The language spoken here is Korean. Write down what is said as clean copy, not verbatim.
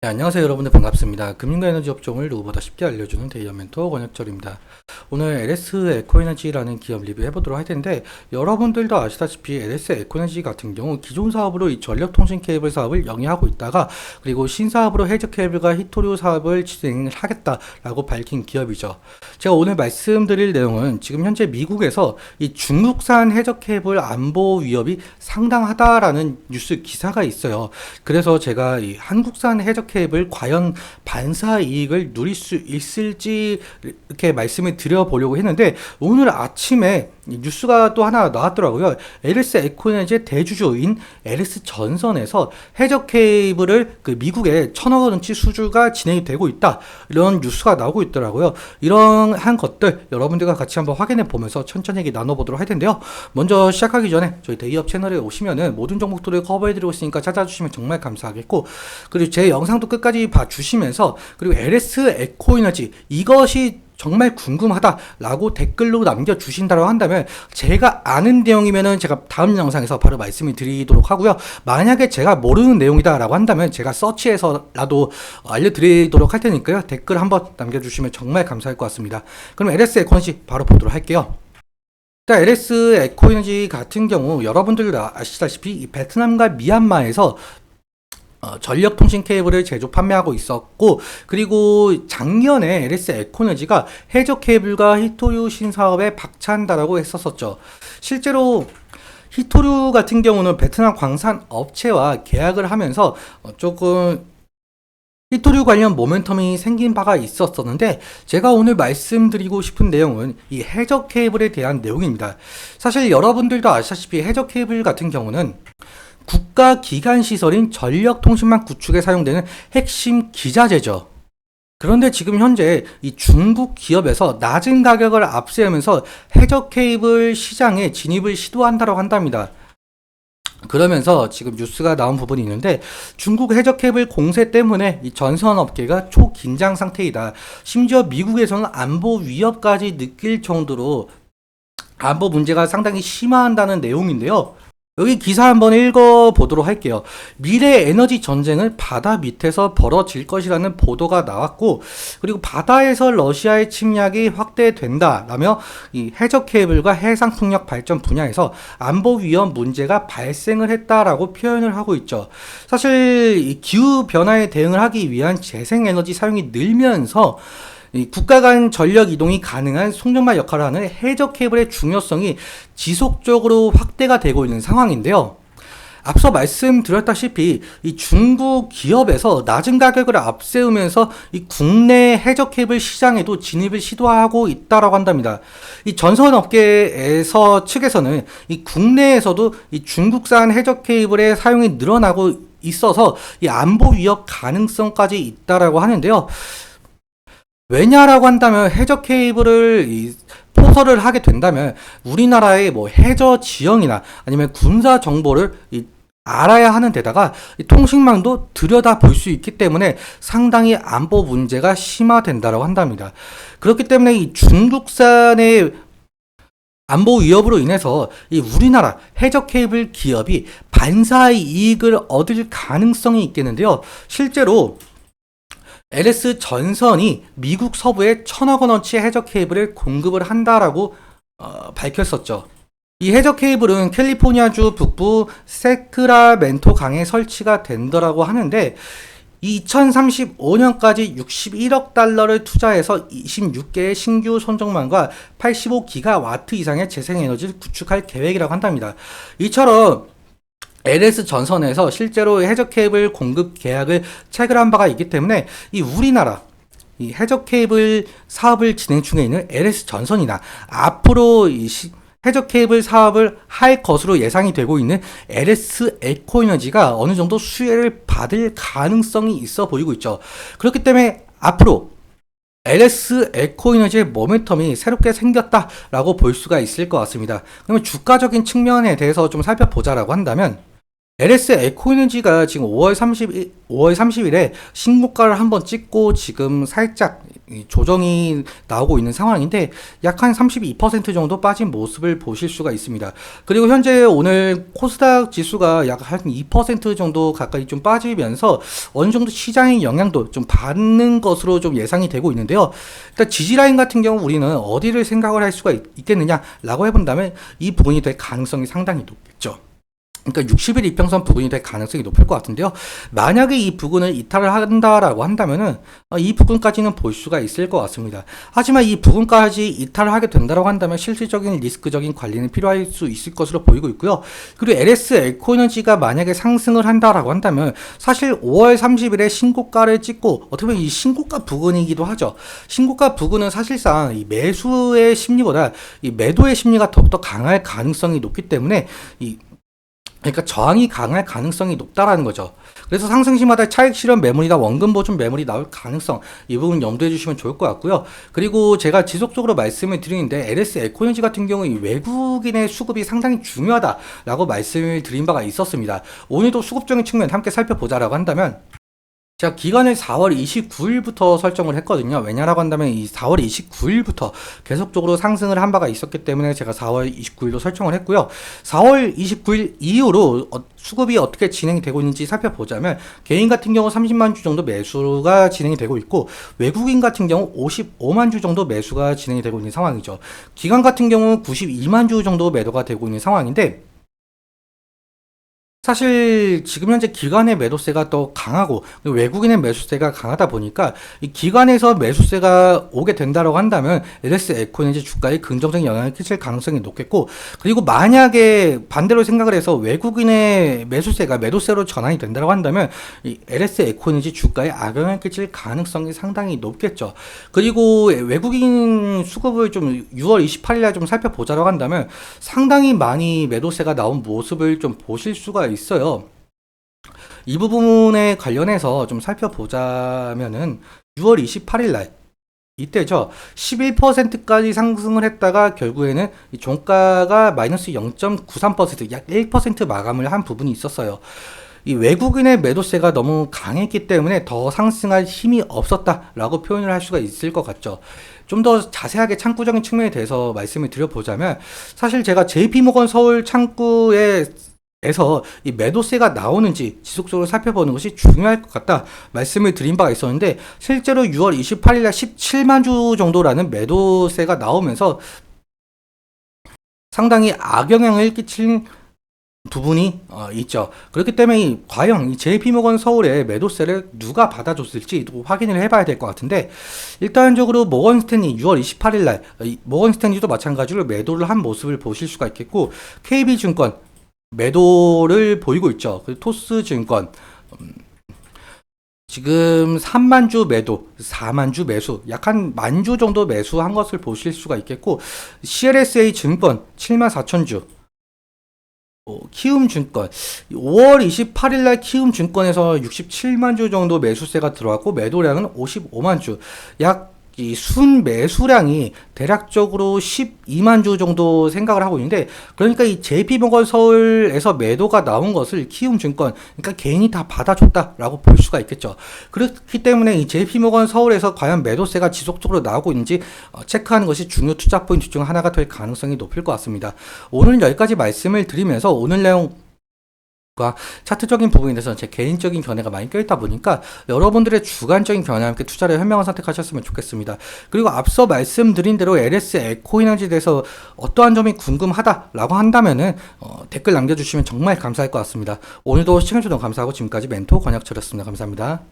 네, 안녕하세요 여러분들 반갑습니다. 금융과 에너지 업종을 누구보다 쉽게 알려주는 데이어 멘토 권혁철입니다. 오늘 LS 에코에너지라는 기업 리뷰해보도록 할 텐데, 여러분들도 아시다시피 LS 에코에너지 같은 경우 기존 사업으로 이 전력통신 케이블 사업을 영위하고 있다가, 그리고 신사업으로 해저 케이블과 히토류 사업을 진행을 하겠다라고 밝힌 기업이죠. 제가 오늘 말씀드릴 내용은 지금 현재 미국에서 이 중국산 해저 케이블 안보 위협이 상당하다라는 뉴스 기사가 있어요. 그래서 제가 이 한국산 해저 케이블 과연 반사 이익을 누릴 수 있을지 이렇게 말씀을 드려보려고 했는데, 오늘 아침에 뉴스가 또 하나 나왔더라고요. LS 에코에너지의 대주주인 LS 전선에서 해저 케이블을 그 미국에 1,000억 원어치 수주가 진행이 되고 있다, 이런 뉴스가 나오고 있더라고요. 이러한 것들 여러분들과 같이 한번 확인해 보면서 천천히 얘기 나눠보도록 할 텐데요. 먼저 시작하기 전에 저희 데이업 채널에 오시면은 모든 종목들을 커버해드리고 있으니까 찾아주시면 정말 감사하겠고, 그리고 제 영상도 끝까지 봐주시면서, 그리고 LS 에코에너지 이것이 정말 궁금하다라고 댓글로 남겨주신다고 한다면, 제가 아는 내용이면은 제가 다음 영상에서 바로 말씀을 드리도록 하고요. 만약에 제가 모르는 내용이다라고 한다면 제가 서치해서라도 알려드리도록 할 테니까요. 댓글 한번 남겨주시면 정말 감사할 것 같습니다. 그럼 LS 에코에너지 바로 보도록 할게요. 일단 LS 에코에너지 같은 경우 여러분들 아시다시피 이 베트남과 미얀마에서 전력통신 케이블을 제조 판매하고 있었고, 그리고 작년에 LS 에코에너지가 해저 케이블과 히토류 신사업에 박차한다라고 했었었죠. 실제로 히토류 같은 경우는 베트남 광산 업체와 계약을 하면서 조금 히토류 관련 모멘텀이 생긴 바가 있었었는데, 제가 오늘 말씀드리고 싶은 내용은 이 해저 케이블에 대한 내용입니다. 사실 여러분들도 아시다시피 해저 케이블 같은 경우는 국가 기관 시설인 전력통신망 구축에 사용되는 핵심 기자재죠. 그런데 지금 현재 이 중국 기업에서 낮은 가격을 앞세우면서 해저 케이블 시장에 진입을 시도한다고 한답니다. 그러면서 지금 뉴스가 나온 부분이 있는데, 중국 해저 케이블 공세 때문에 이 전선 업계가 초긴장 상태이다. 심지어 미국에서는 안보 위협까지 느낄 정도로 안보 문제가 상당히 심화한다는 내용인데요. 여기 기사 한번 읽어보도록 할게요. 미래 에너지 전쟁은 바다 밑에서 벌어질 것이라는 보도가 나왔고, 그리고 바다에서 러시아의 침략이 확대된다라며 이 해저 케이블과 해상 풍력 발전 분야에서 안보 위험 문제가 발생을 했다라고 표현을 하고 있죠. 사실 이 기후 변화에 대응을 하기 위한 재생 에너지 사용이 늘면서 이 국가 간 전력 이동이 가능한 송전망 역할을 하는 해저 케이블의 중요성이 지속적으로 확대가 되고 있는 상황인데요. 앞서 말씀드렸다시피 이 중국 기업에서 낮은 가격을 앞세우면서 이 국내 해저 케이블 시장에도 진입을 시도하고 있다라고 한답니다. 이 전선 업계에서 측에서는 이 국내에서도 이 중국산 해저 케이블의 사용이 늘어나고 있어서 이 안보 위협 가능성까지 있다라고 하는데요. 왜냐라고 한다면 해저 케이블을 포설을 하게 된다면 우리나라의 뭐 해저 지형이나 아니면 군사 정보를 알아야 하는 데다가 통신망도 들여다 볼 수 있기 때문에 상당히 안보 문제가 심화된다라고 한답니다. 그렇기 때문에 이 중국산의 안보 위협으로 인해서 이 우리나라 해저 케이블 기업이 반사 이익을 얻을 가능성이 있겠는데요. 실제로 LS 전선이 미국 서부에 1,000억 원어치 해저 케이블을 공급을 한다라고 밝혔었죠. 이 해저 케이블은 캘리포니아주 북부 세크라멘토 강에 설치가 된다라고 하는데, 2035년까지 61억 달러를 투자해서 26개의 신규 손정망과 85기가와트 이상의 재생에너지를 구축할 계획이라고 한답니다. 이처럼 LS 전선에서 실제로 해저 케이블 공급 계약을 체결한 바가 있기 때문에 이 우리나라 이 해저 케이블 사업을 진행 중에 있는 LS 전선이나 앞으로 해저 케이블 사업을 할 것으로 예상이 되고 있는 LS 에코에너지가 어느 정도 수혜를 받을 가능성이 있어 보이고 있죠. 그렇기 때문에 앞으로 LS 에코에너지의 모멘텀이 새롭게 생겼다라고 볼 수가 있을 것 같습니다. 그러면 주가적인 측면에 대해서 좀 살펴보자라고 한다면, LS 에코에너지가 지금 5월 30일에 신고가를 한번 찍고 지금 살짝 조정이 나오고 있는 상황인데 약 한 32% 정도 빠진 모습을 보실 수가 있습니다. 그리고 현재 오늘 코스닥 지수가 약 한 2% 정도 가까이 좀 빠지면서 어느 정도 시장의 영향도 좀 받는 것으로 좀 예상이 되고 있는데요. 일단 지지라인 같은 경우 우리는 어디를 생각을 할 수가 있겠느냐라고 해본다면 이 부분이 될 가능성이 상당히 높겠죠. 그러니까 60일 이평선 부근이 될 가능성이 높을 것 같은데요. 만약에 이 부근을 이탈을 한다라고 한다면은 이 부근까지는 볼 수가 있을 것 같습니다. 하지만 이 부근까지 이탈을 하게 된다라고 한다면 실질적인 리스크적인 관리는 필요할 수 있을 것으로 보이고 있고요. 그리고 LS 에코에너지가 만약에 상승을 한다라고 한다면 사실 5월 30일에 신고가를 찍고 어떻게 보면 이 신고가 부근이기도 하죠. 신고가 부근은 사실상 이 매수의 심리보다 이 매도의 심리가 더욱더 강할 가능성이 높기 때문에 그러니까 저항이 강할 가능성이 높다라는 거죠. 그래서 상승시마다 차익 실현 매물이나 원금 보존 매물이 나올 가능성, 이 부분 염두해 주시면 좋을 것 같고요. 그리고 제가 지속적으로 말씀을 드리는데 LS 에코에너지 같은 경우 외국인의 수급이 상당히 중요하다라고 말씀을 드린 바가 있었습니다. 오늘도 수급적인 측면 함께 살펴보자라고 한다면 제가 기간을 4월 29일부터 설정을 했거든요. 왜냐라고 한다면 이 4월 29일부터 계속적으로 상승을 한 바가 있었기 때문에 제가 4월 29일로 설정을 했고요. 4월 29일 이후로 수급이 어떻게 진행이 되고 있는지 살펴보자면 개인 같은 경우 30만 주 정도 매수가 진행이 되고 있고 외국인 같은 경우 55만 주 정도 매수가 진행이 되고 있는 상황이죠. 기관 같은 경우 92만 주 정도 매도가 되고 있는 상황인데 사실 지금 현재 기관의 매도세가 더 강하고 외국인의 매수세가 강하다 보니까 이 기관에서 매수세가 오게 된다고 한다면 LS 에코에너지 주가에 긍정적인 영향을 끼칠 가능성이 높겠고, 그리고 만약에 반대로 생각을 해서 외국인의 매수세가 매도세로 전환이 된다고 한다면 이 LS 에코에너지 주가에 악영향을 끼칠 가능성이 상당히 높겠죠. 그리고 외국인 수급을 좀 6월 28일날 좀 살펴보자고 한다면 상당히 많이 매도세가 나온 모습을 좀 보실 수가 있어요. 이 부분에 관련해서 좀 살펴보자면은 6월 28일 날 이때죠. 11%까지 상승을 했다가 결국에는 이 종가가 마이너스 0.93%, 약 1% 마감을 한 부분이 있었어요. 이 외국인의 매도세가 너무 강했기 때문에 더 상승할 힘이 없었다라고 표현을 할 수가 있을 것 같죠. 좀 더 자세하게 창구적인 측면에 대해서 말씀을 드려보자면 사실 제가 JP모건 서울 창구에서 이 매도세가 나오는지 지속적으로 살펴보는 것이 중요할 것 같다 말씀을 드린 바가 있었는데 실제로 6월 28일 날 17만 주 정도라는 매도세가 나오면서 상당히 악영향을 끼친 부분이 있죠. 그렇기 때문에 과연 이 JP모건 서울의 매도세를 누가 받아줬을지 또 확인을 해봐야 될 것 같은데, 일단적으로 모건스탠리 6월 28일 날 모건스탠리도 마찬가지로 매도를 한 모습을 보실 수가 있겠고, KB증권 매도를 보이고 있죠. 그리고 토스증권 지금 3만 주 매도, 4만 주 매수, 약 한 만 주 정도 매수한 것을 보실 수가 있겠고, CLSA 증권 7만 4천 주, 키움증권 5월 28일 날 키움증권에서 67만 주 정도 매수세가 들어왔고 매도량은 55만 주, 약 이 순 매수량이 대략적으로 12만 주 정도 생각을 하고 있는데, 그러니까 이 JP모건 서울에서 매도가 나온 것을 키움증권, 그러니까 개인이 다 받아줬다라고 볼 수가 있겠죠. 그렇기 때문에 이 JP모건 서울에서 과연 매도세가 지속적으로 나오고 있는지 체크하는 것이 중요 투자 포인트 중 하나가 될 가능성이 높을 것 같습니다. 오늘은 여기까지 말씀을 드리면서 오늘 내용 차트적인 부분에 대해서 제 개인적인 견해가 많이 껴있다 보니까 여러분들의 주관적인 견해와 함께 투자를 현명한 선택하셨으면 좋겠습니다. 그리고 앞서 말씀드린 대로 LS 에코에너지에 대해서 어떠한 점이 궁금하다라고 한다면은 댓글 남겨주시면 정말 감사할 것 같습니다. 오늘도 시청해주셔서 감사하고 지금까지 멘토 권혁철이었습니다. 감사합니다.